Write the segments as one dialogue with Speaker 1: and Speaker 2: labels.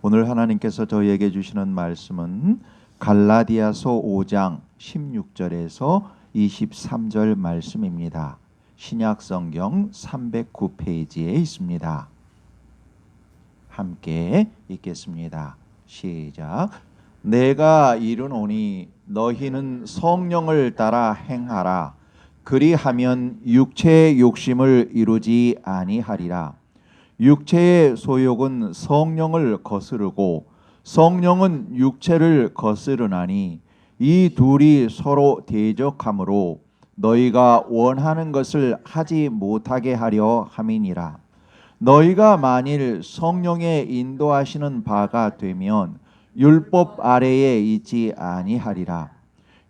Speaker 1: 오늘 하나님께서 저희에게 주시는 말씀은 갈라디아서 5장 16절에서 23절 말씀입니다. 신약성경 309페이지에 있습니다. 함께 읽겠습니다. 시작. 내가 이르노니 너희는 성령을 따라 행하라. 그리하면 육체의 욕심을 이루지 아니하리라. 육체의 소욕은 성령을 거스르고 성령은 육체를 거스르나니 이 둘이 서로 대적하므로 너희가 원하는 것을 하지 못하게 하려 함이니라. 너희가 만일 성령의 인도하시는 바가 되면 율법 아래에 있지 아니하리라.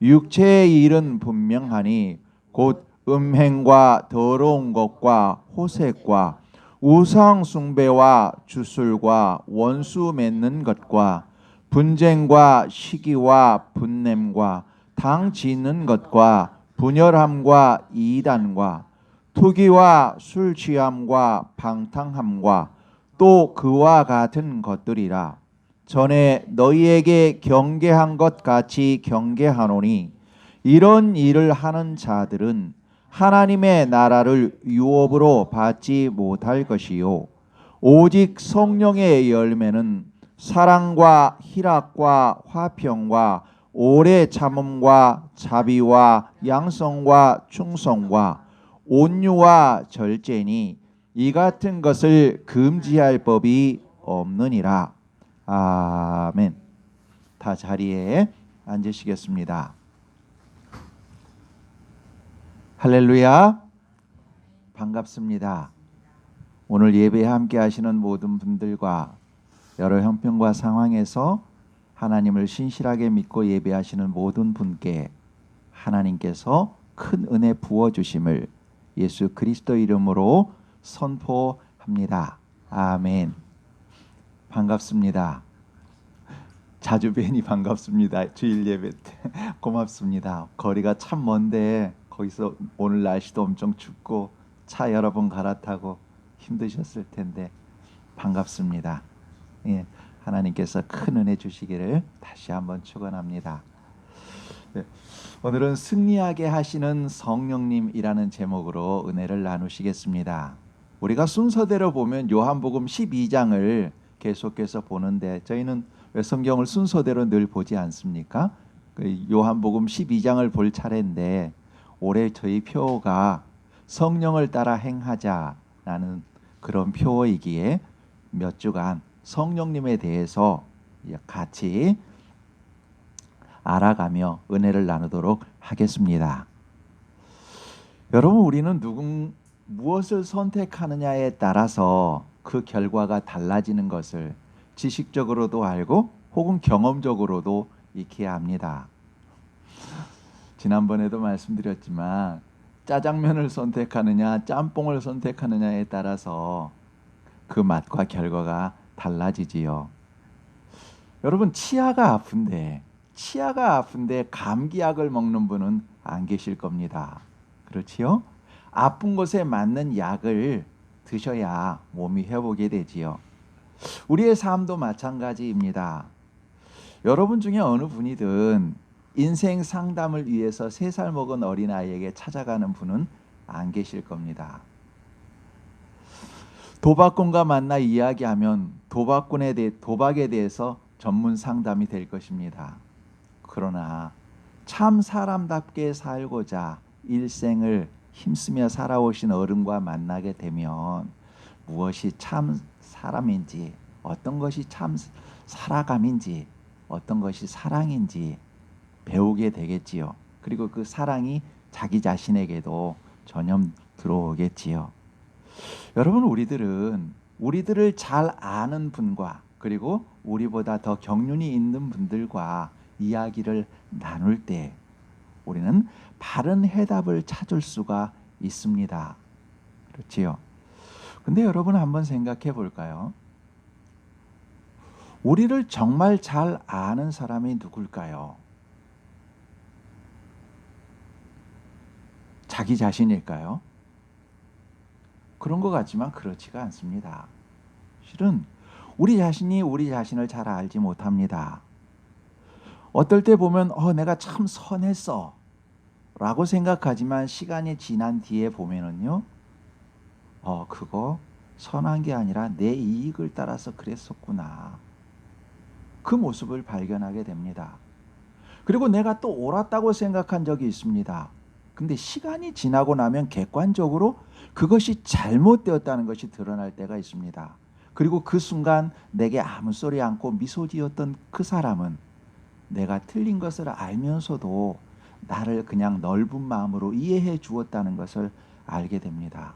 Speaker 1: 육체의 일은 분명하니 곧 음행과 더러운 것과 호색과 우상 숭배와 주술과 원수 맺는 것과 분쟁과 시기와 분냄과 당 짓는 것과 분열함과 이단과 투기와 술 취함과 방탕함과 또 그와 같은 것들이라. 전에 너희에게 경계한 것 같이 경계하노니 이런 일을 하는 자들은 하나님의 나라를 유업으로 받지 못할 것이요 오직 성령의 열매는 사랑과 희락과 화평과 오래 참음과 자비와 양성과 충성과 온유와 절제니 이 같은 것을 금지할 법이 없느니라. 아멘. 다 자리에 앉으시겠습니다. 할렐루야. 반갑습니다. 오늘 예배에 함께 하시는 모든 분들과 여러 형편과 상황에서 하나님을 신실하게 믿고 예배하시는 모든 분께 하나님께서 큰 은혜 부어주심을 예수 그리스도 이름으로 선포합니다. 아멘. 반갑습니다. 자주 뵈니 반갑습니다. 주일 예배 때 고맙습니다. 거리가 참 먼데 거기서 오늘 날씨도 엄청 춥고 차 여러 번 갈아타고 힘드셨을 텐데 반갑습니다. 예, 하나님께서 큰 은혜 주시기를 다시 한번 축원합니다. 네, 오늘은 승리하게 하시는 성령님이라는 제목으로 은혜를 나누시겠습니다. 우리가 순서대로 보면 요한복음 12장을 계속해서 보는데 저희는 왜 성경을 순서대로 늘 보지 않습니까? 요한복음 12장을 볼 차례인데 올해 저희 표가 성령을 따라 행하자라는 그런 표이기에 몇 주간 성령님에 대해서 같이 알아가며 은혜를 나누도록 하겠습니다. 여러분, 우리는 무엇을 선택하느냐에 따라서 그 결과가 달라지는 것을 지식적으로도 알고 혹은 경험적으로도 익혀야 합니다. 지난번에도 말씀드렸지만 짜장면을 선택하느냐 짬뽕을 선택하느냐에 따라서 그 맛과 결과가 달라지지요. 여러분, 치아가 아픈데 감기약을 먹는 분은 안 계실 겁니다. 그렇지요? 아픈 곳에 맞는 약을 드셔야 몸이 회복이 되지요. 우리의 삶도 마찬가지입니다. 여러분 중에 어느 분이든 인생 상담을 위해서 3살 먹은 어린아이에게 찾아가는 분은 안 계실 겁니다. 도박꾼과 만나 이야기하면 도박에 대해서 전문 상담이 될 것입니다. 그러나 참 사람답게 살고자 일생을 힘쓰며 살아오신 어른과 만나게 되면 무엇이 참 사람인지, 어떤 것이 참 살아감인지, 어떤 것이 사랑인지 배우게 되겠지요. 그리고 그 사랑이 자기 자신에게도 전염 들어오겠지요. 여러분, 우리들을 잘 아는 분과 그리고 우리보다 더 경륜이 있는 분들과 이야기를 나눌 때 우리는 바른 해답을 찾을 수가 있습니다. 그렇지요? 근데 여러분, 한번 생각해 볼까요? 우리를 정말 잘 아는 사람이 누굴까요? 자기 자신일까요? 그런 것 같지만 그렇지가 않습니다. 실은 우리 자신이 우리 자신을 잘 알지 못합니다. 어떨 때 보면 내가 참 선했어 라고 생각하지만 시간이 지난 뒤에 보면은요, 그거 선한 게 아니라 내 이익을 따라서 그랬었구나. 그 모습을 발견하게 됩니다. 그리고 내가 또 옳았다고 생각한 적이 있습니다. 근데 시간이 지나고 나면 객관적으로 그것이 잘못되었다는 것이 드러날 때가 있습니다. 그리고 그 순간 내게 아무 소리 않고 미소 지었던 그 사람은 내가 틀린 것을 알면서도 나를 그냥 넓은 마음으로 이해해 주었다는 것을 알게 됩니다.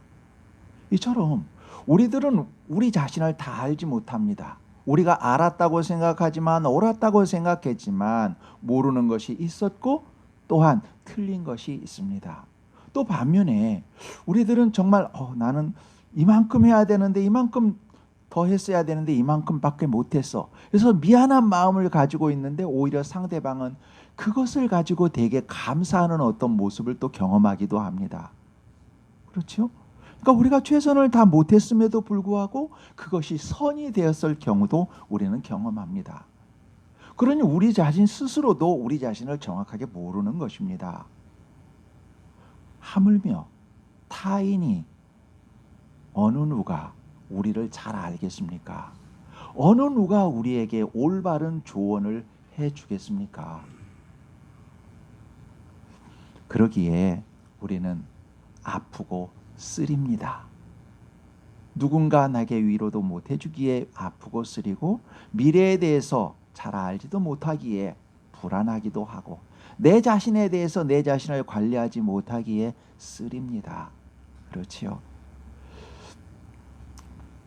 Speaker 1: 이처럼 우리들은 우리 자신을 다 알지 못합니다. 우리가 알았다고 생각하지만 옳았다고 생각했지만 모르는 것이 있었고 또한 틀린 것이 있습니다. 또 반면에 우리들은 정말 나는 이만큼 해야 되는데 이만큼 더 했어야 되는데 이만큼밖에 못했어. 그래서 미안한 마음을 가지고 있는데 오히려 상대방은 그것을 가지고 되게 감사하는 어떤 모습을 또 경험하기도 합니다. 그렇죠? 그러니까 우리가 최선을 다 못했음에도 불구하고 그것이 선이 되었을 경우도 우리는 경험합니다. 그러니 우리 자신 스스로도 우리 자신을 정확하게 모르는 것입니다. 하물며 타인이 어느 누가 우리를 잘 알겠습니까? 어느 누가 우리에게 올바른 조언을 해주겠습니까? 그러기에 우리는 아프고 쓰립니다. 누군가 나에게 위로도 못 해주기에 아프고 쓰리고 미래에 대해서 잘 알지도 못하기에 불안하기도 하고 내 자신에 대해서 내 자신을 관리하지 못하기에 쓰립니다. 그렇지요?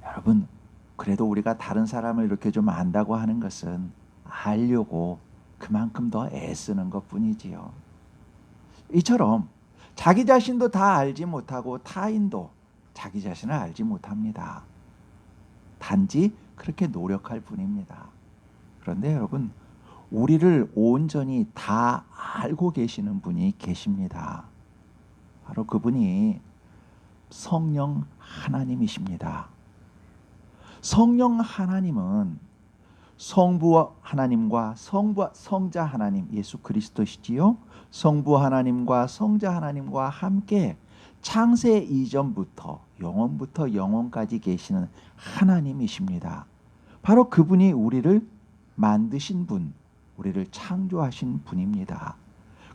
Speaker 1: 여러분, 그래도 우리가 다른 사람을 이렇게 좀 안다고 하는 것은 알려고 그만큼 더 애쓰는 것뿐이지요. 이처럼 자기 자신도 다 알지 못하고 타인도 자기 자신을 알지 못합니다. 단지 그렇게 노력할 뿐입니다. 그런데 여러분, 우리를 온전히 다 알고 계시는 분이 계십니다. 바로 그분이 성령 하나님이십니다. 성령 하나님은 성부 하나님과 성자 하나님 예수 그리스도시지요. 성부 하나님과 성자 하나님과 함께 창세 이전부터 영원부터 영원까지 계시는 하나님이십니다. 바로 그분이 우리를 만드신 분, 우리를 창조하신 분입니다.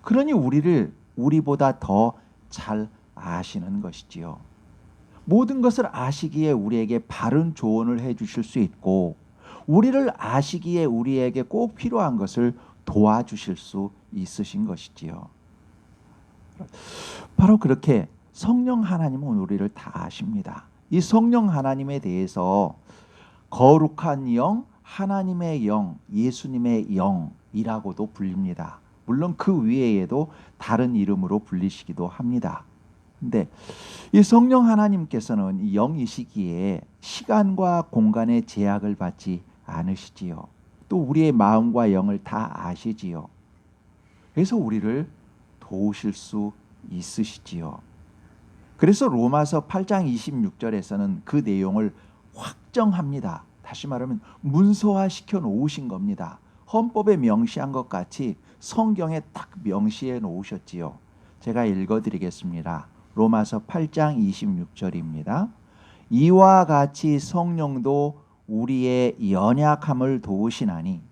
Speaker 1: 그러니 우리를 우리보다 더 잘 아시는 것이지요. 모든 것을 아시기에 우리에게 바른 조언을 해주실 수 있고 우리를 아시기에 우리에게 꼭 필요한 것을 도와주실 수 있으신 것이지요. 바로 그렇게 성령 하나님은 우리를 다 아십니다. 이 성령 하나님에 대해서 거룩한 영, 하나님의 영, 예수님의 영이라고도 불립니다. 물론 그 위에도 다른 이름으로 불리시기도 합니다. 근데 이 성령 하나님께서는 이 영이시기에 시간과 공간의 제약을 받지 않으시지요. 또 우리의 마음과 영을 다 아시지요. 그래서 우리를 도우실 수 있으시지요. 그래서 로마서 8장 26절에서는 그 내용을 확정합니다. 다시 말하면 문서화시켜 놓으신 겁니다. 헌법에 명시한 것 같이 성경에 딱 명시해 놓으셨지요. 제가 읽어드리겠습니다. 로마서 8장 26절입니다. 이와 같이 성령도 우리의 연약함을 도우시나니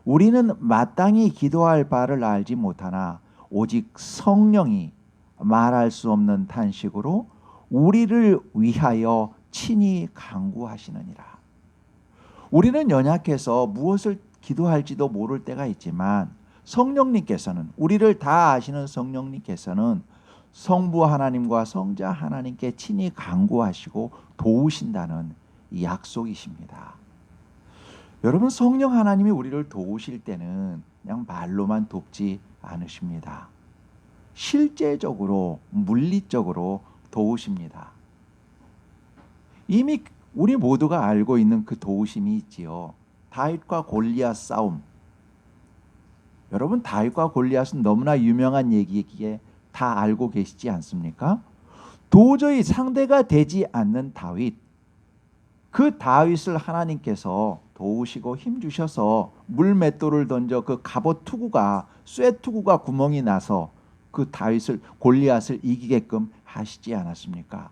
Speaker 1: 우리는 마땅히 기도할 바를 알지 못하나 오직 성령이 말할 수 없는 탄식으로 우리를 위하여 친히 간구하시느니라. 우리는 연약해서 무엇을 기도할지도 모를 때가 있지만 성령님께서는 우리를 다 아시는 성령님께서는 성부 하나님과 성자 하나님께 친히 간구하시고 도우신다는 이 약속이십니다. 여러분, 성령 하나님이 우리를 도우실 때는 그냥 말로만 돕지 않으십니다. 실제적으로 물리적으로 도우십니다. 이미 우리 모두가 알고 있는 그 도우심이 있지요. 다윗과 골리앗 싸움. 여러분, 다윗과 골리앗은 너무나 유명한 얘기이기에 다 알고 계시지 않습니까? 도저히 상대가 되지 않는 다윗. 그 다윗을 하나님께서 도우시고 힘주셔서 물맷돌을 던져 그 갑옷 투구가 쇠 투구가 구멍이 나서 그 다윗을 골리앗을 이기게끔 하시지 않았습니까?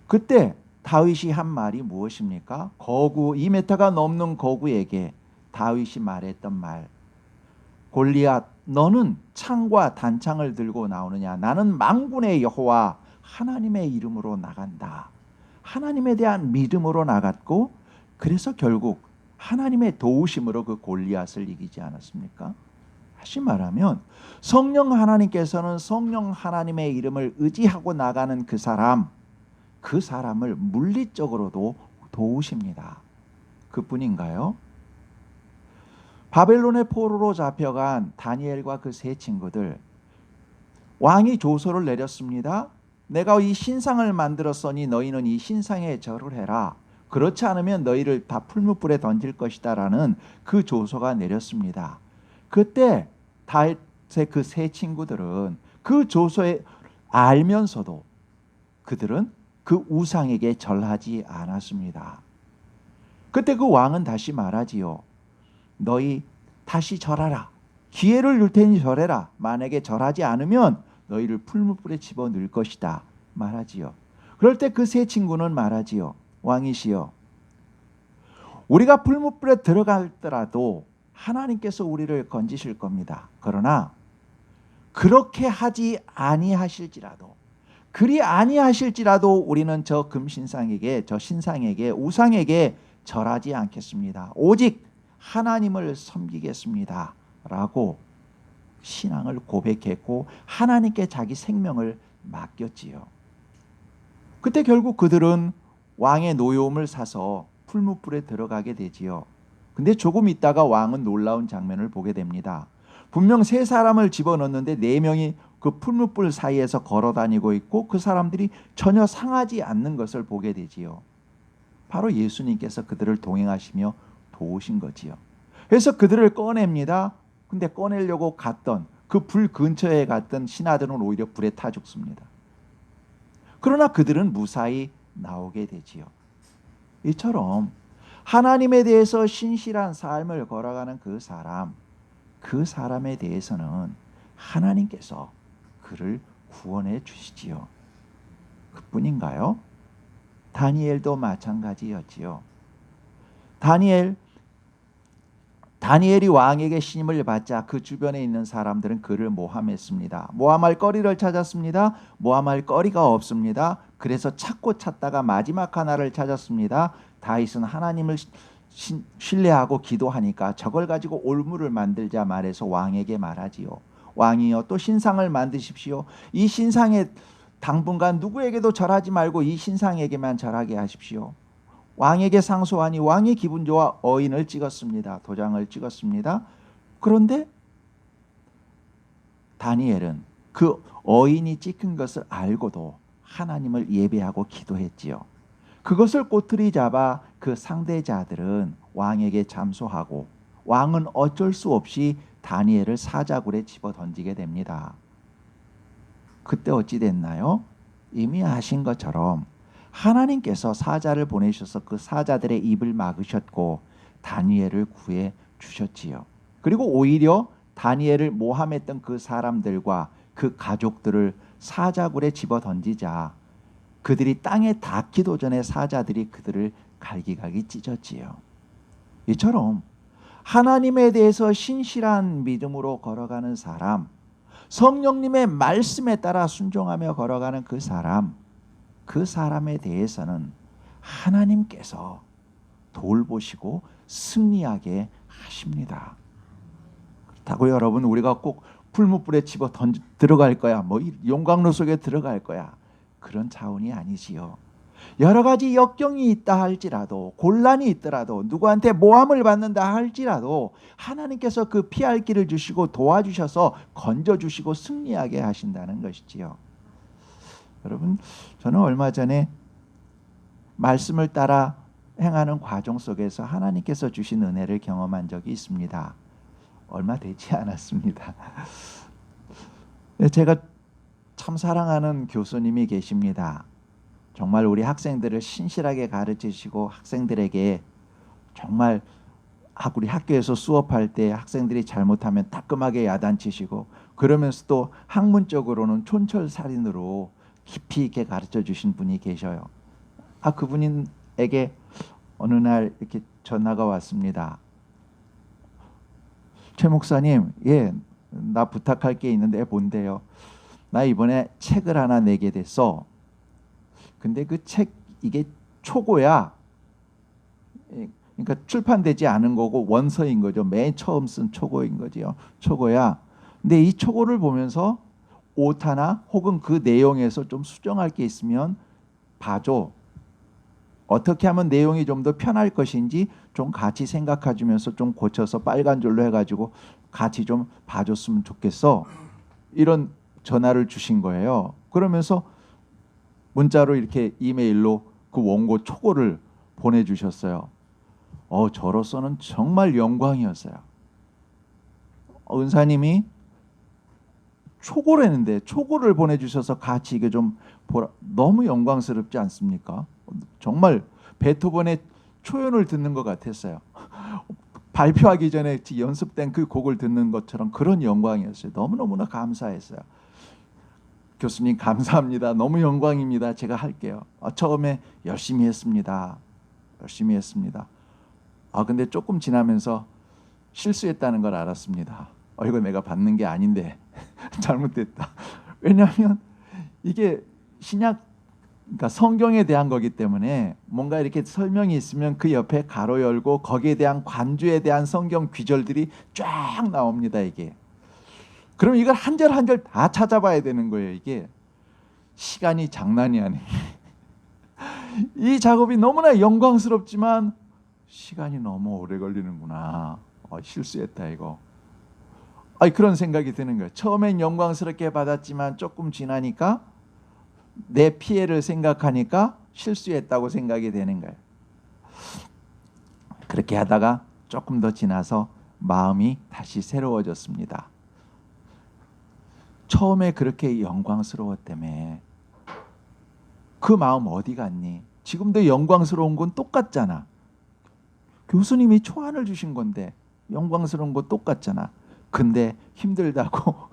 Speaker 1: 그때 다윗이 한 말이 무엇입니까? 거구 2m가 넘는 거구에게 다윗이 말했던 말, 골리앗 너는 창과 단창을 들고 나오느냐? 나는 만군의 여호와 하나님의 이름으로 나간다. 하나님에 대한 믿음으로 나갔고, 그래서 결국 하나님의 도우심으로 그 골리앗을 이기지 않았습니까? 다시 말하면 성령 하나님께서는 성령 하나님의 이름을 의지하고 나가는 그 사람을 물리적으로도 도우십니다. 그뿐인가요? 바벨론의 포로로 잡혀간 다니엘과 그 세 친구들, 왕이 조서를 내렸습니다. 내가 이 신상을 만들었으니 너희는 이 신상에 절을 해라. 그렇지 않으면 너희를 다 풀무불에 던질 것이다 라는 그 조서가 내렸습니다. 그때 다윗의 그 세 친구들은 그 조서에 알면서도 그들은 그 우상에게 절하지 않았습니다. 그때 그 왕은 다시 말하지요. 너희 다시 절하라. 기회를 줄 테니 절해라. 만약에 절하지 않으면 너희를 풀무불에 집어넣을 것이다 말하지요. 그럴 때 그 세 친구는 말하지요. 왕이시여, 우리가 풀무불에 들어갈더라도 하나님께서 우리를 건지실 겁니다. 그러나 그렇게 하지 아니하실지라도, 그리 아니하실지라도 우리는 저 금신상에게, 저 신상에게, 우상에게 절하지 않겠습니다. 오직 하나님을 섬기겠습니다 라고 신앙을 고백했고 하나님께 자기 생명을 맡겼지요. 그때 결국 그들은 왕의 노여움을 사서 풀무불에 들어가게 되지요. 근데 조금 있다가 왕은 놀라운 장면을 보게 됩니다. 분명 세 사람을 집어넣는데 네 명이 그 풀무불 사이에서 걸어다니고 있고 그 사람들이 전혀 상하지 않는 것을 보게 되지요. 바로 예수님께서 그들을 동행하시며 도우신 거지요. 그래서 그들을 꺼냅니다. 근데 꺼내려고 갔던 그 불 근처에 갔던 신하들은 오히려 불에 타 죽습니다. 그러나 그들은 무사히 나오게 되지요. 이처럼 하나님에 대해서 신실한 삶을 걸어가는 그 사람에 대해서는 하나님께서 그를 구원해 주시지요. 그뿐인가요? 다니엘도 마찬가지였지요. 다니엘이 왕에게 신임을 받자 그 주변에 있는 사람들은 그를 모함했습니다. 모함할 거리를 찾았습니다. 모함할 거리가 없습니다. 그래서 찾다가 마지막 하나를 찾았습니다. 다윗은 하나님을 신뢰하고 기도하니까 저걸 가지고 올무를 만들자 말해서 왕에게 말하지요. 왕이여, 또 신상을 만드십시오. 이 신상에 당분간 누구에게도 절하지 말고 이 신상에게만 절하게 하십시오. 왕에게 상소하니 왕이 기분 좋아 어인을 찍었습니다. 도장을 찍었습니다. 그런데 다니엘은 그 어인이 찍힌 것을 알고도 하나님을 예배하고 기도했지요. 그것을 꼬투리 잡아 그 상대자들은 왕에게 잠소하고 왕은 어쩔 수 없이 다니엘을 사자굴에 집어 던지게 됩니다. 그때 어찌 됐나요? 이미 아신 것처럼 하나님께서 사자를 보내셔서 그 사자들의 입을 막으셨고 다니엘을 구해 주셨지요. 그리고 오히려 다니엘을 모함했던 그 사람들과 그 가족들을 사자굴에 집어 던지자 그들이 땅에 닿기도 전에 사자들이 그들을 갈기갈기 찢었지요. 이처럼 하나님에 대해서 신실한 믿음으로 걸어가는 사람, 성령님의 말씀에 따라 순종하며 걸어가는 그 사람에 대해서는 하나님께서 돌보시고 승리하게 하십니다. 그렇다고 여러분 우리가 꼭 풀무불에 집어 들어갈 거야, 뭐 용광로 속에 들어갈 거야, 그런 차원이 아니지요. 여러 가지 역경이 있다 할지라도, 곤란이 있더라도, 누구한테 모함을 받는다 할지라도 하나님께서 그 피할 길을 주시고 도와주셔서 건져주시고 승리하게 하신다는 것이지요. 여러분, 저는 얼마 전에 말씀을 따라 행하는 과정 속에서 하나님께서 주신 은혜를 경험한 적이 있습니다. 얼마 되지 않았습니다. 제가 참 사랑하는 교수님이 계십니다. 정말 우리 학생들을 신실하게 가르치시고 학생들에게 정말 우리 학교에서 수업할 때 학생들이 잘못하면 따끔하게 야단치시고 그러면서 또 학문적으로는 촌철살인으로 깊이 있게 가르쳐 주신 분이 계셔요. 그분에게 어느 날 이렇게 전화가 왔습니다. 최 목사님, 나 부탁할 게 있는데 뭔데요? 나 이번에 책을 하나 내게 됐어. 근데 그 책 이게 초고야. 그러니까 출판되지 않은 거고 원서인 거죠. 맨 처음 쓴 초고인 거지요. 초고야. 근데 이 초고를 보면서 오타나 혹은 그 내용에서 좀 수정할 게 있으면 봐줘. 어떻게 하면 내용이 좀 더 편할 것인지 좀 같이 생각해주면서 좀 고쳐서 빨간 줄로 해가지고 같이 좀 봐줬으면 좋겠어. 이런 전화를 주신 거예요. 그러면서 문자로 이렇게 이메일로 그 원고 초고를 보내주셨어요. 저로서는 정말 영광이었어요. 은사님이 초고를 했는데 초고를 보내주셔서 같이 이게 좀 보라, 너무 영광스럽지 않습니까? 정말 베토벤의 초연을 듣는 것 같았어요. 발표하기 전에 연습된 그 곡을 듣는 것처럼 그런 영광이었어요. 너무너무나 감사했어요. 교수님 감사합니다. 너무 영광입니다. 제가 할게요. 처음에 열심히 했습니다. 열심히 했습니다. 근데 조금 지나면서 실수했다는 걸 알았습니다. 이거 내가 받는 게 아닌데 잘못됐다. 왜냐하면 이게 신약, 그러니까 성경에 대한 거기 때문에 뭔가 이렇게 설명이 있으면 그 옆에 가로 열고 거기에 대한 관주에 대한 성경 귀절들이 쫙 나옵니다. 이게. 그럼 이걸 한 절 한 절 다 찾아봐야 되는 거예요. 이게 시간이 장난이 아니에요. 이 작업이 너무나 영광스럽지만 시간이 너무 오래 걸리는구나. 실수했다 이거. 그런 생각이 드는 거예요. 처음엔 영광스럽게 받았지만 조금 지나니까 내 피해를 생각하니까 실수했다고 생각이 되는 거예요. 그렇게 하다가 조금 더 지나서 마음이 다시 새로워졌습니다. 처음에 그렇게 영광스러웠다며 그 마음 어디 갔니? 지금도 영광스러운 건 똑같잖아. 교수님이 초안을 주신 건데 영광스러운 거 똑같잖아. 근데 힘들다고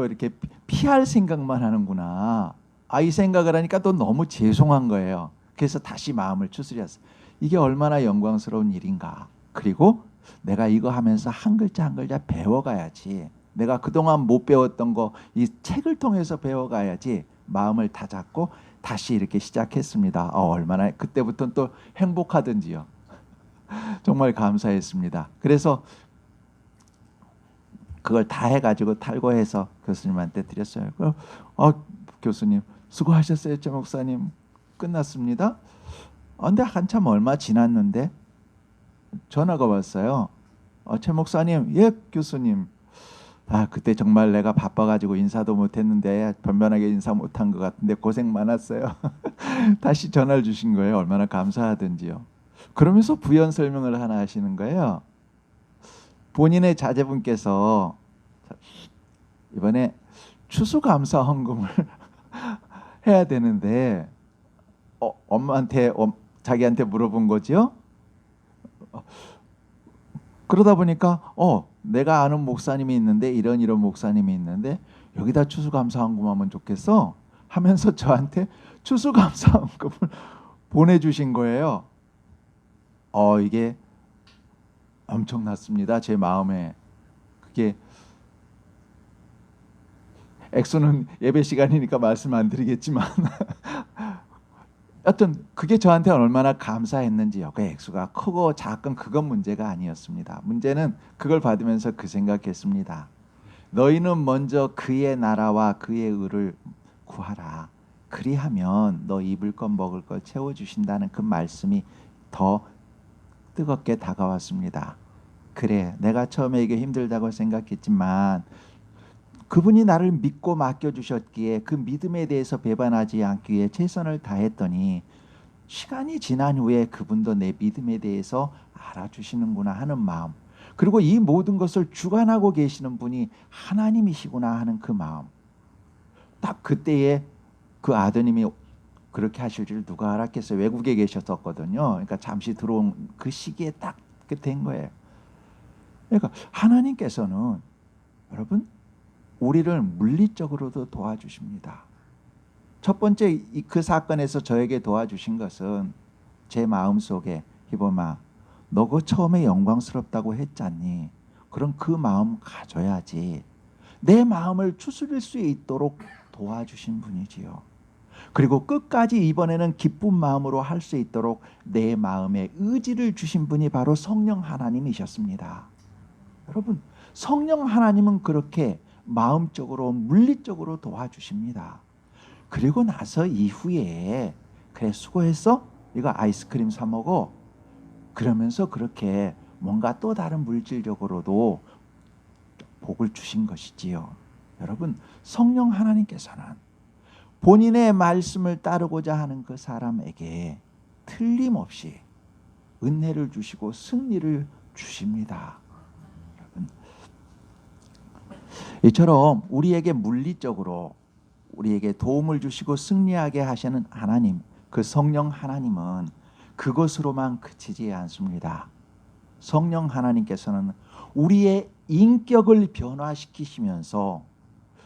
Speaker 1: 이렇게 피할 생각만 하는구나. 이 생각을 하니까 또 너무 죄송한 거예요. 그래서 다시 마음을 추스렸어요. 이게 얼마나 영광스러운 일인가. 그리고 내가 이거 하면서 한 글자 한 글자 배워가야지. 내가 그동안 못 배웠던 거 이 책을 통해서 배워가야지. 마음을 다잡고 다시 이렇게 시작했습니다. 얼마나 그때부터는 또 행복하던지요. 정말 감사했습니다. 그래서 그걸 다 해가지고 탈고해서 교수님한테 드렸어요. 교수님 수고하셨어요. 최 목사님 끝났습니다. 근데 한참 얼마 지났는데 전화가 왔어요. 최 목사님, 예 교수님. 그때 정말 내가 바빠가지고 인사도 못했는데 변변하게 인사 못한 것 같은데 고생 많았어요. 다시 전화를 주신 거예요. 얼마나 감사하든지요. 그러면서 부연 설명을 하나 하시는 거예요. 본인의 자제분께서 이번에 추수감사 헌금을 해야 되는데 엄마한테 자기한테 물어본 거죠. 그러다 보니까 내가 아는 목사님이 있는데 이런 목사님이 있는데 여기다 추수감사 헌금하면 좋겠어 하면서 저한테 추수감사 헌금을 보내주신 거예요. 이게 엄청났습니다. 제 마음에. 그게 액수는 예배 시간이니까 말씀 안 드리겠지만 여튼 그게 저한테 얼마나 감사했는지요. 그 액수가 크고 작은 그건 문제가 아니었습니다. 문제는 그걸 받으면서 그 생각했습니다. 너희는 먼저 그의 나라와 그의 의를 구하라. 그리하면 너 입을 것 먹을 것 채워주신다는 그 말씀이 더 뜨겁게 다가왔습니다. 그래, 내가 처음에 이게 힘들다고 생각했지만 그분이 나를 믿고 맡겨주셨기에 그 믿음에 대해서 배반하지 않기 위해 최선을 다했더니 시간이 지난 후에 그분도 내 믿음에 대해서 알아주시는구나 하는 마음, 그리고 이 모든 것을 주관하고 계시는 분이 하나님이시구나 하는 그 마음, 딱 그때에 그 아드님이 그렇게 하실 줄 누가 알았겠어요. 외국에 계셨었거든요. 그러니까 잠시 들어온 그 시기에 딱 된 거예요. 그러니까 하나님께서는 여러분 우리를 물리적으로도 도와주십니다. 첫 번째 그 사건에서 저에게 도와주신 것은 제 마음속에 희범아 너 그 처음에 영광스럽다고 했잖니. 그럼 그 마음 가져야지. 내 마음을 추스릴 수 있도록 도와주신 분이지요. 그리고 끝까지 이번에는 기쁜 마음으로 할 수 있도록 내 마음에 의지를 주신 분이 바로 성령 하나님이셨습니다. 여러분 성령 하나님은 그렇게 마음적으로 물리적으로 도와주십니다. 그리고 나서 이후에 그래 수고했어? 이거 아이스크림 사 먹어. 그러면서 그렇게 뭔가 또 다른 물질적으로도 복을 주신 것이지요. 여러분 성령 하나님께서는 본인의 말씀을 따르고자 하는 그 사람에게 틀림없이 은혜를 주시고 승리를 주십니다. 여러분 이처럼 우리에게 물리적으로 우리에게 도움을 주시고 승리하게 하시는 하나님, 그 성령 하나님은 그것으로만 그치지 않습니다. 성령 하나님께서는 우리의 인격을 변화시키시면서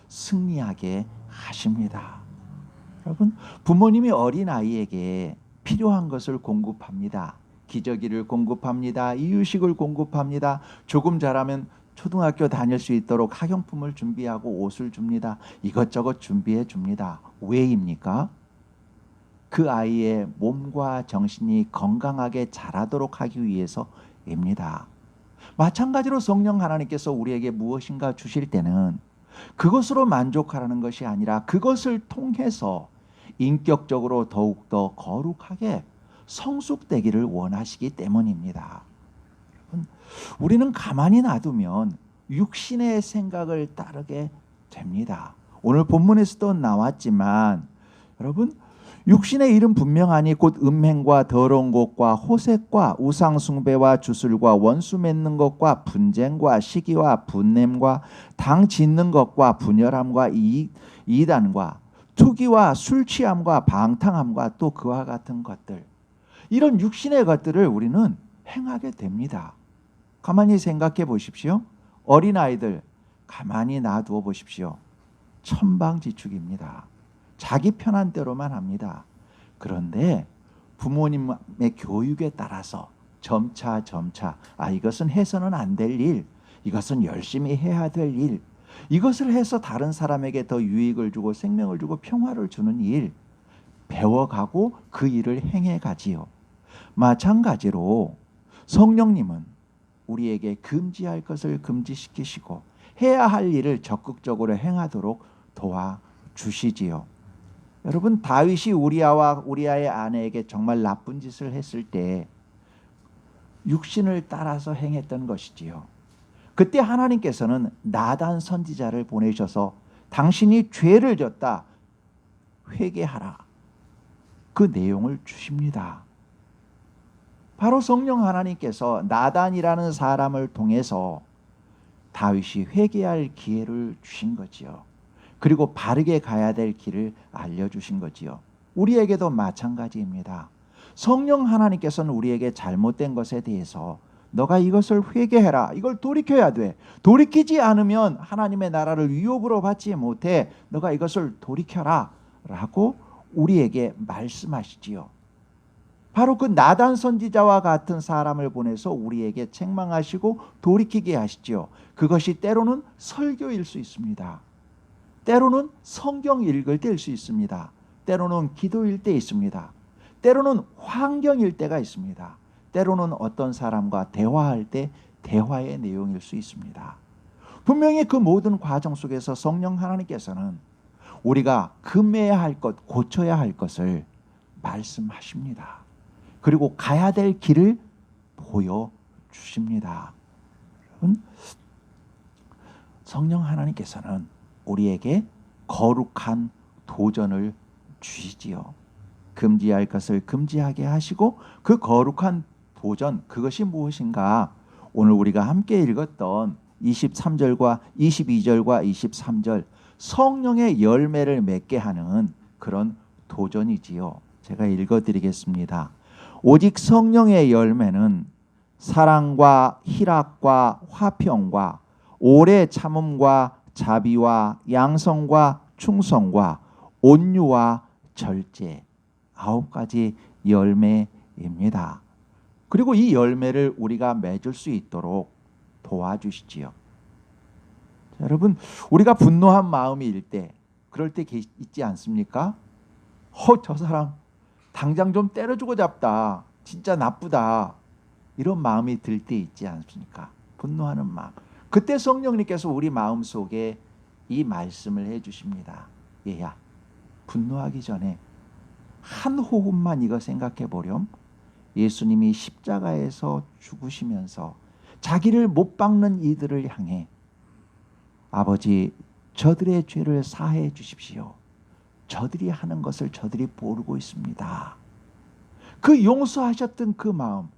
Speaker 1: 승리하게 하십니다. 여러분, 부모님이 어린아이에게 필요한 것을 공급합니다. 기저귀를 공급합니다. 이유식을 공급합니다. 조금 자라면 초등학교 다닐 수 있도록 학용품을 준비하고 옷을 줍니다. 이것저것 준비해 줍니다. 왜입니까? 그 아이의 몸과 정신이 건강하게 자라도록 하기 위해서입니다. 마찬가지로 성령 하나님께서 우리에게 무엇인가 주실 때는 그것으로 만족하라는 것이 아니라 그것을 통해서 인격적으로 더욱더 거룩하게 성숙되기를 원하시기 때문입니다. 우리는 가만히 놔두면 육신의 생각을 따르게 됩니다. 오늘 본문에서도 나왔지만 여러분 육신의 일은 분명하니 곧 음행과 더러운 것과 호색과 우상숭배와 주술과 원수 맺는 것과 분쟁과 시기와 분냄과 당 짓는 것과 분열함과 이단과 투기와 술 취함과 방탕함과 또 그와 같은 것들, 이런 육신의 것들을 우리는 행하게 됩니다. 가만히 생각해 보십시오. 어린아이들 가만히 놔두어 보십시오. 천방지축입니다. 자기 편한 대로만 합니다. 그런데 부모님의 교육에 따라서 점차 이것은 해서는 안 될 일, 이것은 열심히 해야 될 일, 이것을 해서 다른 사람에게 더 유익을 주고 생명을 주고 평화를 주는 일 배워가고 그 일을 행해가지요. 마찬가지로 성령님은 우리에게 금지할 것을 금지시키시고 해야 할 일을 적극적으로 행하도록 도와주시지요. 여러분 다윗이 우리아의 아내에게 정말 나쁜 짓을 했을 때 육신을 따라서 행했던 것이지요. 그때 하나님께서는 나단 선지자를 보내셔서 당신이 죄를 졌다 회개하라, 그 내용을 주십니다. 바로 성령 하나님께서 나단이라는 사람을 통해서 다윗이 회개할 기회를 주신 거지요. 그리고 바르게 가야 될 길을 알려주신 거지요. 우리에게도 마찬가지입니다. 성령 하나님께서는 우리에게 잘못된 것에 대해서 너가 이것을 회개해라, 이걸 돌이켜야 돼, 돌이키지 않으면 하나님의 나라를 유업으로 받지 못해, 너가 이것을 돌이켜라 라고 우리에게 말씀하시지요. 바로 그 나단 선지자와 같은 사람을 보내서 우리에게 책망하시고 돌이키게 하시지요. 그것이 때로는 설교일 수 있습니다. 때로는 성경 읽을 때일 수 있습니다. 때로는 기도일 때 있습니다. 때로는 환경일 때가 있습니다. 때로는 어떤 사람과 대화할 때 대화의 내용일 수 있습니다. 분명히 그 모든 과정 속에서 성령 하나님께서는 우리가 금해야 할 것, 고쳐야 할 것을 말씀하십니다. 그리고 가야 될 길을 보여주십니다. 여러분, 성령 하나님께서는 우리에게 거룩한 도전을 주시지요. 금지할 것을 금지하게 하시고 그 거룩한 도전, 그것이 무엇인가? 오늘 우리가 함께 읽었던 23절과 22절과 23절 성령의 열매를 맺게 하는 그런 도전이지요. 제가 읽어드리겠습니다. 오직 성령의 열매는 사랑과 희락과 화평과 오래 참음과 자비와 양성과 충성과 온유와 절제, 9가지 열매입니다. 그리고 이 열매를 우리가 맺을 수 있도록 도와주시지요. 여러분, 우리가 분노한 마음일 때, 그럴 때 있지 않습니까? 저 사람 당장 좀 때려주고 잡다, 진짜 나쁘다, 이런 마음이 들 때 있지 않습니까? 분노하는 마음. 그때 성령님께서 우리 마음속에 이 말씀을 해주십니다. 얘야, 분노하기 전에 한 호흡만 이거 생각해 보렴. 예수님이 십자가에서 죽으시면서 자기를 못 박는 이들을 향해 아버지, 저들의 죄를 사해 주십시오. 저들이 하는 것을 저들이 모르고 있습니다. 그 용서하셨던 그 마음,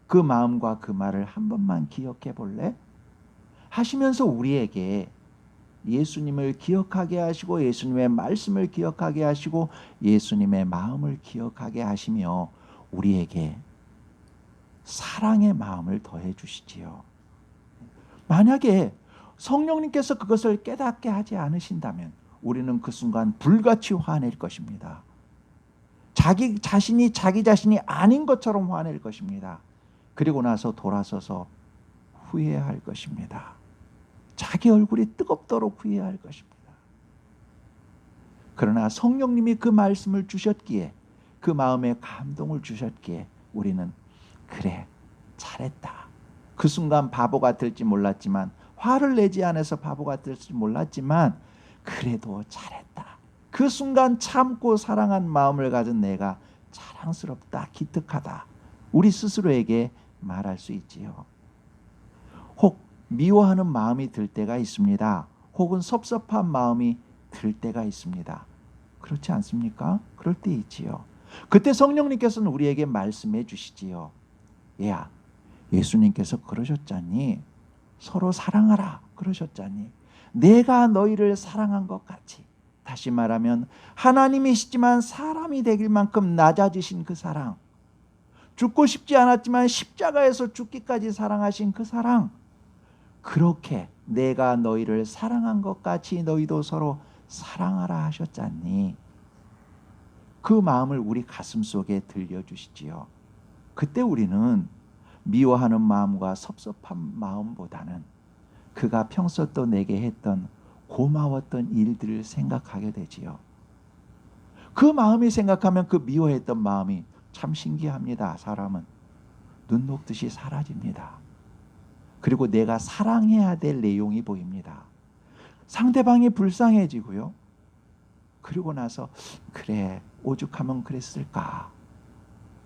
Speaker 1: 그 마음과 그 말을 한 번만 기억해 볼래? 하시면서 우리에게 예수님을 기억하게 하시고 예수님의 말씀을 기억하게 하시고 예수님의 마음을 기억하게 하시며 우리에게 사랑의 마음을 더해 주시지요. 만약에 성령님께서 그것을 깨닫게 하지 않으신다면 우리는 그 순간 불같이 화낼 것입니다. 자기 자신이 아닌 것처럼 화낼 것입니다. 그리고 나서 돌아서서 후회할 것입니다. 자기 얼굴이 뜨겁도록 후회할 것입니다. 그러나 성령님이 그 말씀을 주셨기에, 그 마음에 감동을 주셨기에 우리는 그래, 잘했다. 그 순간 바보가 될지 몰랐지만, 화를 내지 않아서 바보가 될지 몰랐지만 그래도 잘했다. 그 순간 참고 사랑한 마음을 가진 내가 자랑스럽다, 기특하다, 우리 스스로에게 말할 수 있지요. 혹 미워하는 마음이 들 때가 있습니다. 혹은 섭섭한 마음이 들 때가 있습니다. 그렇지 않습니까? 그럴 때 있지요. 그때 성령님께서는 우리에게 말씀해 주시지요. 얘야, 예수님께서 그러셨잖니, 서로 사랑하라 그러셨잖니, 내가 너희를 사랑한 것 같이. 다시 말하면 하나님이시지만 사람이 되길 만큼 낮아지신 그 사랑, 죽고 싶지 않았지만 십자가에서 죽기까지 사랑하신 그 사랑, 그렇게 내가 너희를 사랑한 것 같이 너희도 서로 사랑하라 하셨잖니. 그 마음을 우리 가슴속에 들려주시지요. 그때 우리는 미워하는 마음과 섭섭한 마음보다는 그가 평소 또 내게 했던 고마웠던 일들을 생각하게 되지요. 그 마음이 생각하면 그 미워했던 마음이 참 신기합니다. 사람은 눈 녹듯이 사라집니다. 그리고 내가 사랑해야 될 내용이 보입니다. 상대방이 불쌍해지고요. 그리고 나서 그래, 오죽하면 그랬을까.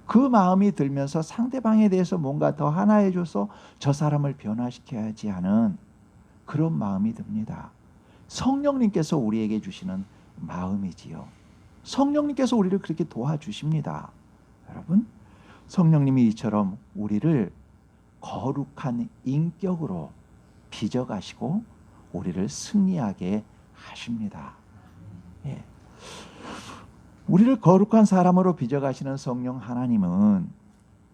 Speaker 1: 그 마음이 들면서 상대방에 대해서 뭔가 더 하나 해줘서 저 사람을 변화시켜야지 하는 그런 마음이 듭니다. 성령님께서 우리에게 주시는 마음이지요. 성령님께서 우리를 그렇게 도와주십니다. 여러분, 성령님이 이처럼 우리를 거룩한 인격으로 빚어가시고 우리를 승리하게 하십니다. 예. 우리를 거룩한 사람으로 빚어가시는 성령 하나님은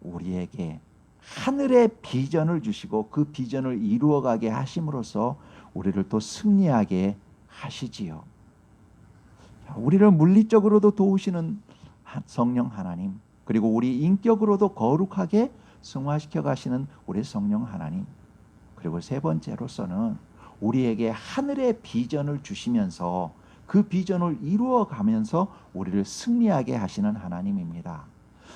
Speaker 1: 우리에게 하늘의 비전을 주시고 그 비전을 이루어가게 하심으로써 우리를 또 승리하게 하시지요. 우리를 물리적으로도 도우시는 성령 하나님, 그리고 우리 인격으로도 거룩하게 승화시켜 가시는 우리 성령 하나님, 그리고 세 번째로서는 우리에게 하늘의 비전을 주시면서 그 비전을 이루어가면서 우리를 승리하게 하시는 하나님입니다.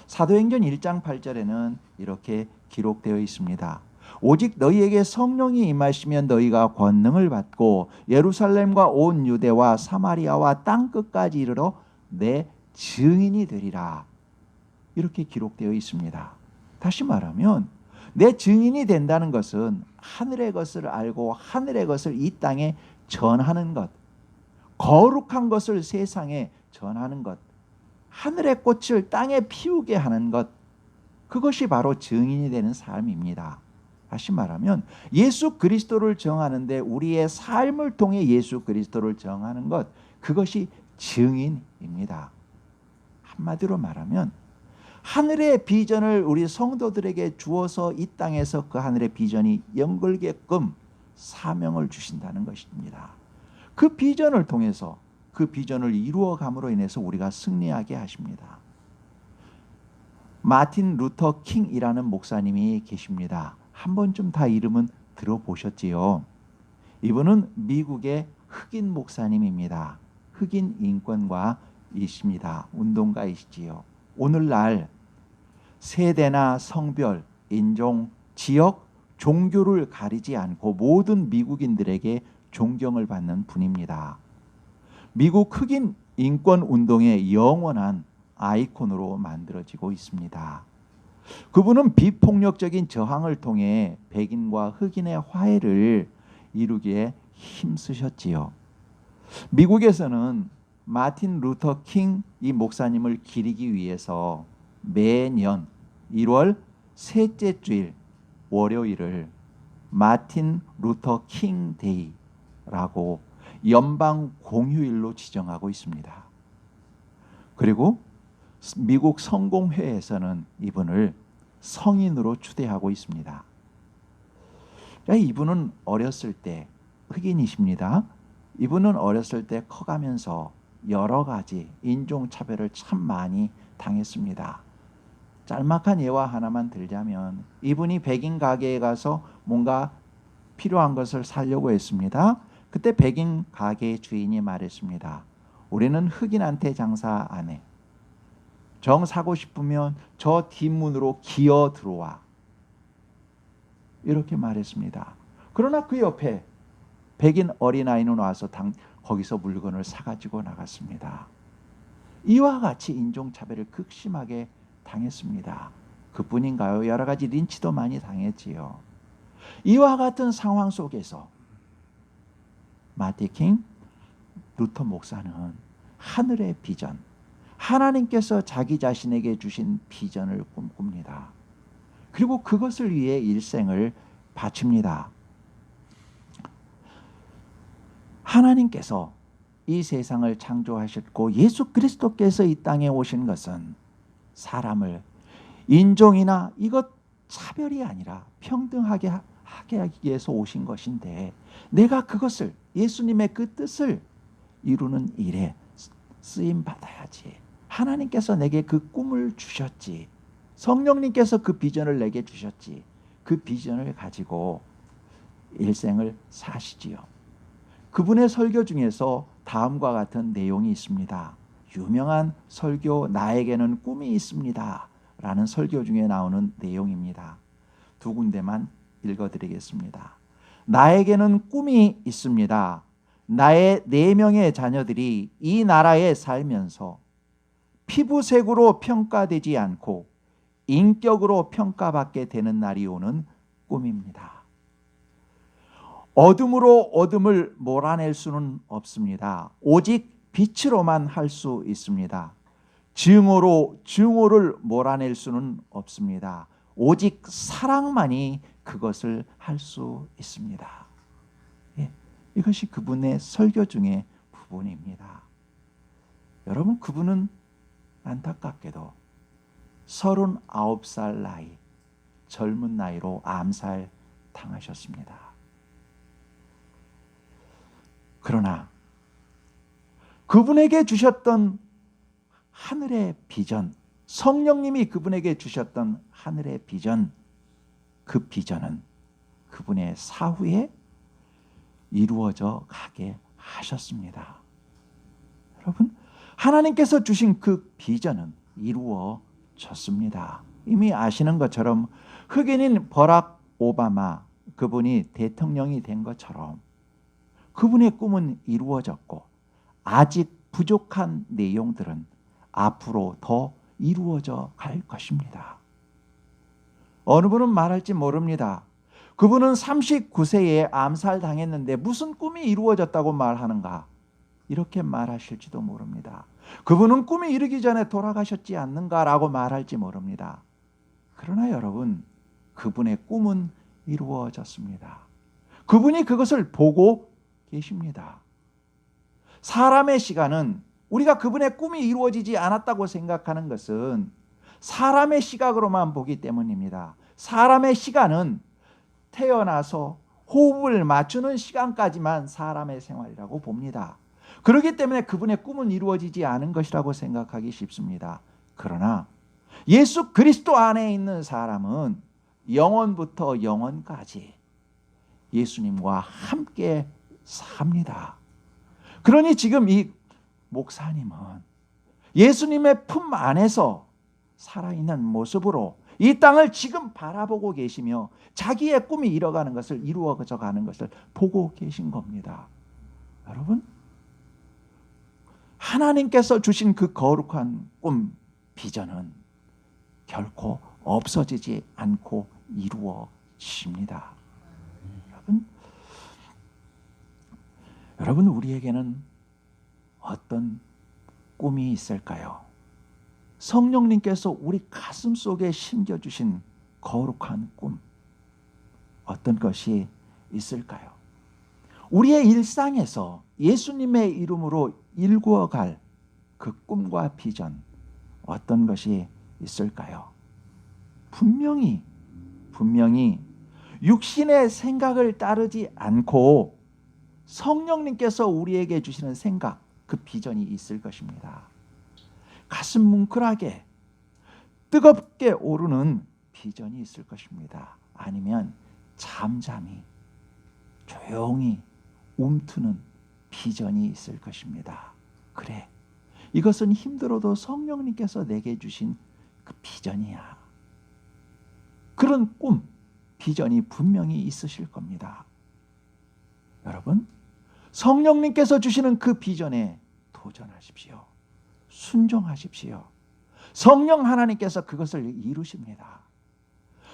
Speaker 1: 사도행전 1장 8절에는 이렇게 기록되어 있습니다. 오직 너희에게 성령이 임하시면 너희가 권능을 받고 예루살렘과 온 유대와 사마리아와 땅끝까지 이르러 내 증인이 되리라. 이렇게 기록되어 있습니다. 다시 말하면 내 증인이 된다는 것은 하늘의 것을 알고 하늘의 것을 이 땅에 전하는 것, 거룩한 것을 세상에 전하는 것, 하늘의 꽃을 땅에 피우게 하는 것, 그것이 바로 증인이 되는 삶입니다. 다시 말하면 예수 그리스도를 정하는데 우리의 삶을 통해 예수 그리스도를 정하는 것, 그것이 증인입니다. 한마디로 말하면 하늘의 비전을 우리 성도들에게 주어서 이 땅에서 그 하늘의 비전이 연결게끔 사명을 주신다는 것입니다. 그 비전을 통해서 그 비전을 이루어감으로 인해서 우리가 승리하게 하십니다. 마틴 루터 킹이라는 목사님이 계십니다. 한 번쯤 다 이름은 들어보셨지요? 이분은 미국의 흑인 목사님입니다. 흑인 인권가이십니다. 운동가이시지요. 오늘날 세대나 성별, 인종, 지역, 종교를 가리지 않고 모든 미국인들에게 존경을 받는 분입니다. 미국 흑인 인권 운동의 영원한 아이콘으로 만들어지고 있습니다. 그분은 비폭력적인 저항을 통해 백인과 흑인의 화해를 이루기에 힘쓰셨지요. 미국에서는 마틴 루터 킹 이 목사님을 기리기 위해서 매년 1월 셋째 주일 월요일을 마틴 루터 킹 데이라고 연방 공휴일로 지정하고 있습니다. 그리고 미국 성공회에서는 이분을 성인으로 추대하고 있습니다. 이분은 어렸을 때 흑인이십니다. 이분은 어렸을 때 커가면서 여러 가지 인종차별을 참 많이 당했습니다. 짤막한 예화 하나만 들자면 이분이 백인 가게에 가서 뭔가 필요한 것을 사려고 했습니다. 그때 백인 가게의 주인이 말했습니다. 우리는 흑인한테 장사 안 해. 정 사고 싶으면 저 뒷문으로 기어 들어와. 이렇게 말했습니다. 그러나 그 옆에 백인 어린아이는 와서 거기서 물건을 사가지고 나갔습니다. 이와 같이 인종차별을 극심하게 당했습니다. 그뿐인가요? 여러 가지 린치도 많이 당했지요. 이와 같은 상황 속에서 마틴 킹 루터 목사는 하늘의 비전, 하나님께서 자기 자신에게 주신 비전을 꿈꿉니다. 그리고 그것을 위해 일생을 바칩니다. 하나님께서 이 세상을 창조하셨고 예수 그리스도께서 이 땅에 오신 것은 사람을 인종이나 이것 차별이 아니라 평등하게 하기 위해서 오신 것인데 내가 그것을 예수님의 그 뜻을 이루는 일에 쓰임 받아야지. 하나님께서 내게 그 꿈을 주셨지. 성령님께서 그 비전을 내게 주셨지. 그 비전을 가지고 일생을 사시지요. 그분의 설교 중에서 다음과 같은 내용이 있습니다. 유명한 설교 나에게는 꿈이 있습니다 라는 설교 중에 나오는 내용입니다. 두 군데만 읽어드리겠습니다. 나에게는 꿈이 있습니다. 나의 4명의 자녀들이 이 나라에 살면서 피부색으로 평가되지 않고 인격으로 평가받게 되는 날이 오는 꿈입니다. 어둠으로 어둠을 몰아낼 수는 없습니다. 오직 빛으로만 할 수 있습니다. 증오로 증오를 몰아낼 수는 없습니다. 오직 사랑만이 그것을 할 수 있습니다. 예, 이것이 그분의 설교 중의 부분입니다. 여러분, 그분은 안타깝게도 39살 나이, 젊은 나이로 암살 당하셨습니다. 그러나 그분에게 주셨던 하늘의 비전, 성령님이 그분에게 주셨던 하늘의 비전, 그 비전은 그분의 사후에 이루어져 가게 하셨습니다. 여러분, 하나님께서 주신 그 비전은 이루어졌습니다. 이미 아시는 것처럼 흑인인 버락 오바마, 그분이 대통령이 된 것처럼 그분의 꿈은 이루어졌고 아직 부족한 내용들은 앞으로 더 이루어져 갈 것입니다. 어느 분은 말할지 모릅니다. 그분은 39세에 암살당했는데 무슨 꿈이 이루어졌다고 말하는가? 이렇게 말하실지도 모릅니다. 그분은 꿈이 이르기 전에 돌아가셨지 않는가라고 말할지 모릅니다. 그러나 여러분, 그분의 꿈은 이루어졌습니다. 그분이 그것을 보고 계십니다. 사람의 시간은 우리가 그분의 꿈이 이루어지지 않았다고 생각하는 것은 사람의 시각으로만 보기 때문입니다. 사람의 시간은 태어나서 호흡을 맞추는 시간까지만 사람의 생활이라고 봅니다. 그렇기 때문에 그분의 꿈은 이루어지지 않은 것이라고 생각하기 쉽습니다. 그러나 예수 그리스도 안에 있는 사람은 영원부터 영원까지 예수님과 함께 삽니다. 그러니 지금 이 목사님은 예수님의 품 안에서 살아있는 모습으로 이 땅을 지금 바라보고 계시며 자기의 꿈이 이뤄가는 것을 이루어져 가는 것을 보고 계신 겁니다. 여러분, 하나님께서 주신 그 거룩한 꿈, 비전은 결코 없어지지 않고 이루어집니다. 여러분, 우리에게는 어떤 꿈이 있을까요? 성령님께서 우리 가슴 속에 심겨주신 거룩한 꿈, 어떤 것이 있을까요? 우리의 일상에서 예수님의 이름으로 일구어갈 그 꿈과 비전, 어떤 것이 있을까요? 분명히 육신의 생각을 따르지 않고 성령님께서 우리에게 주시는 생각, 그 비전이 있을 것입니다. 가슴 뭉클하게 뜨겁게 오르는 비전이 있을 것입니다. 아니면 잠잠히 조용히 움트는 비전이 있을 것입니다. 그래, 이것은 힘들어도 성령님께서 내게 주신 그 비전이야. 그런 꿈, 비전이 분명히 있으실 겁니다. 여러분, 성령님께서 주시는 그 비전에 도전하십시오. 순종하십시오. 성령 하나님께서 그것을 이루십니다.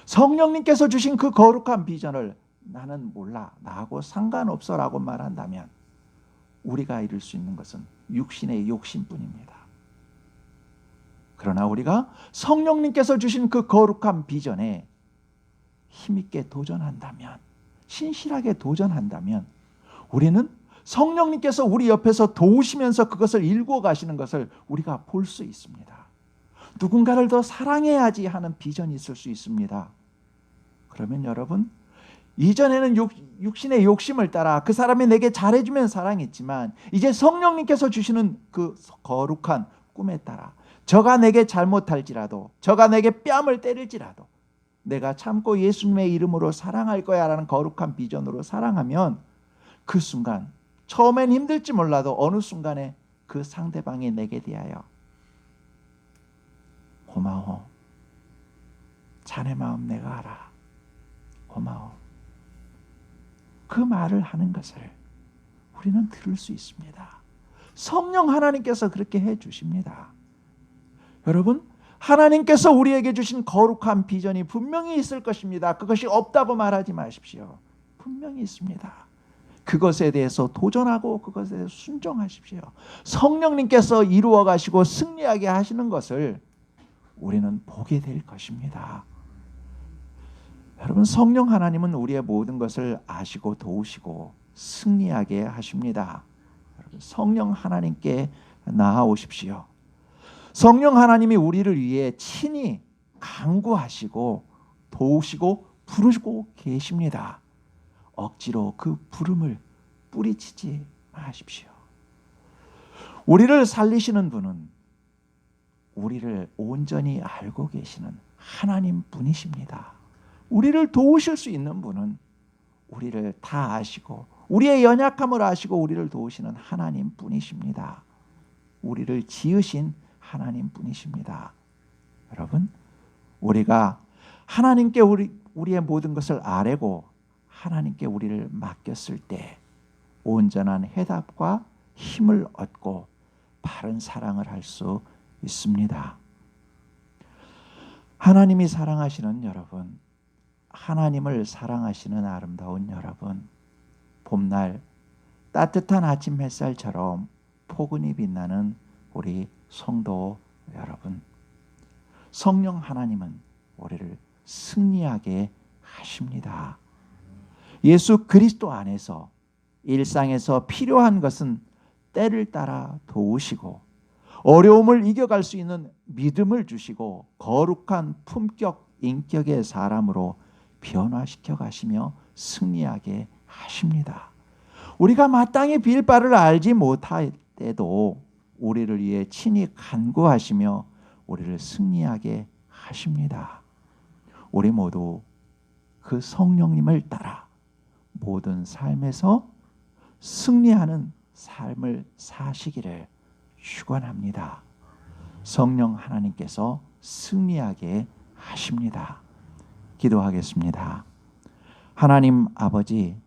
Speaker 1: 성령님께서 주신 그 거룩한 비전을 나는 몰라, 나하고 상관없어 라고 말한다면 우리가 이룰 수 있는 것은 육신의 욕심뿐입니다. 그러나 우리가 성령님께서 주신 그 거룩한 비전에 힘있게 도전한다면, 신실하게 도전한다면 우리는 성령님께서 우리 옆에서 도우시면서 그것을 일구어 가시는 것을 우리가 볼 수 있습니다. 누군가를 더 사랑해야지 하는 비전이 있을 수 있습니다. 그러면 여러분, 이전에는 육신의 욕심을 따라 그 사람이 내게 잘해주면 사랑했지만 이제 성령님께서 주시는 그 거룩한 꿈에 따라 저가 내게 잘못할지라도, 저가 내게 뺨을 때릴지라도 내가 참고 예수님의 이름으로 사랑할 거야 라는 거룩한 비전으로 사랑하면 그 순간, 처음엔 힘들지 몰라도 어느 순간에 그 상대방이 내게 대하여 고마워, 자네 마음 내가 알아, 고마워, 그 말을 하는 것을 우리는 들을 수 있습니다. 성령 하나님께서 그렇게 해주십니다. 여러분, 하나님께서 우리에게 주신 거룩한 비전이 분명히 있을 것입니다. 그것이 없다고 말하지 마십시오. 분명히 있습니다. 그것에 대해서 도전하고 그것에 대해서 순종하십시오. 성령님께서 이루어 가시고 승리하게 하시는 것을 우리는 보게 될 것입니다. 여러분, 성령 하나님은 우리의 모든 것을 아시고 도우시고 승리하게 하십니다. 여러분, 성령 하나님께 나아오십시오. 성령 하나님이 우리를 위해 친히 강구하시고 도우시고 부르시고 계십니다. 억지로 그 부름을 뿌리치지 마십시오. 우리를 살리시는 분은 우리를 온전히 알고 계시는 하나님 분이십니다. 우리를 도우실 수 있는 분은 우리를 다 아시고 우리의 연약함을 아시고 우리를 도우시는 하나님 분이십니다. 우리를 지으신 하나님 분이십니다. 여러분, 우리가 하나님께 우리의 모든 것을 아뢰고 하나님께 우리를 맡겼을 때 온전한 해답과 힘을 얻고 바른 사랑을 할 수 있습니다. 하나님이 사랑하시는 여러분, 하나님을 사랑하시는 아름다운 여러분, 봄날 따뜻한 아침 햇살처럼 포근히 빛나는 우리 성도 여러분, 성령 하나님은 우리를 승리하게 하십니다. 예수 그리스도 안에서 일상에서 필요한 것은 때를 따라 도우시고 어려움을 이겨갈 수 있는 믿음을 주시고 거룩한 품격, 인격의 사람으로 변화시켜 가시며 승리하게 하십니다. 우리가 마땅히 빌 바를 알지 못할 때도 우리를 위해 친히 간구하시며 우리를 승리하게 하십니다. 우리 모두 그 성령님을 따라 모든 삶에서 승리하는 삶을 사시기를 축원합니다. 성령 하나님께서 승리하게 하십니다. 기도하겠습니다. 하나님 아버지,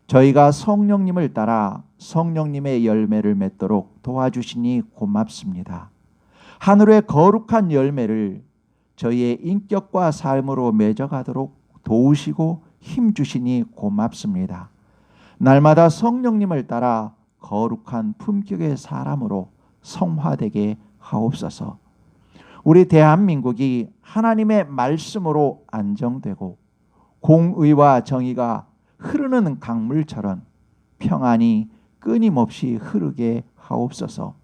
Speaker 1: 저희가 성령님을 따라 성령님의 열매를 맺도록 도와주시니 고맙습니다. 하늘의 거룩한 열매를 저희의 인격과 삶으로 맺어가도록 도우시고 힘주시니 고맙습니다. 날마다 성령님을 따라 거룩한 품격의 사람으로 성화되게 하옵소서. 우리 대한민국이 하나님의 말씀으로 안정되고 공의와 정의가 흐르는 강물처럼 평안이 끊임없이 흐르게 하옵소서.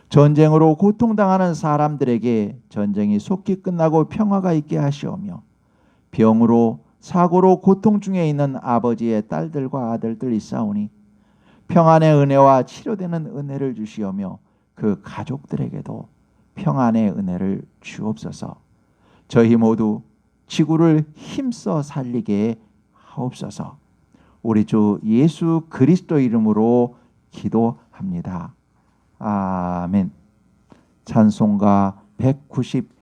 Speaker 1: 전쟁으로 고통당하는 사람들에게 전쟁이 속히 끝나고 평화가 있게 하시오며 병으로 사고로 고통 중에 있는 아버지의 딸들과 아들들 있사오니 평안의 은혜와 치료되는 은혜를 주시오며 그 가족들에게도 평안의 은혜를 주옵소서. 저희 모두 지구를 힘써 살리게 하옵소서. 우리 주 예수 그리스도 이름으로 기도합니다. 아멘. 찬송가 190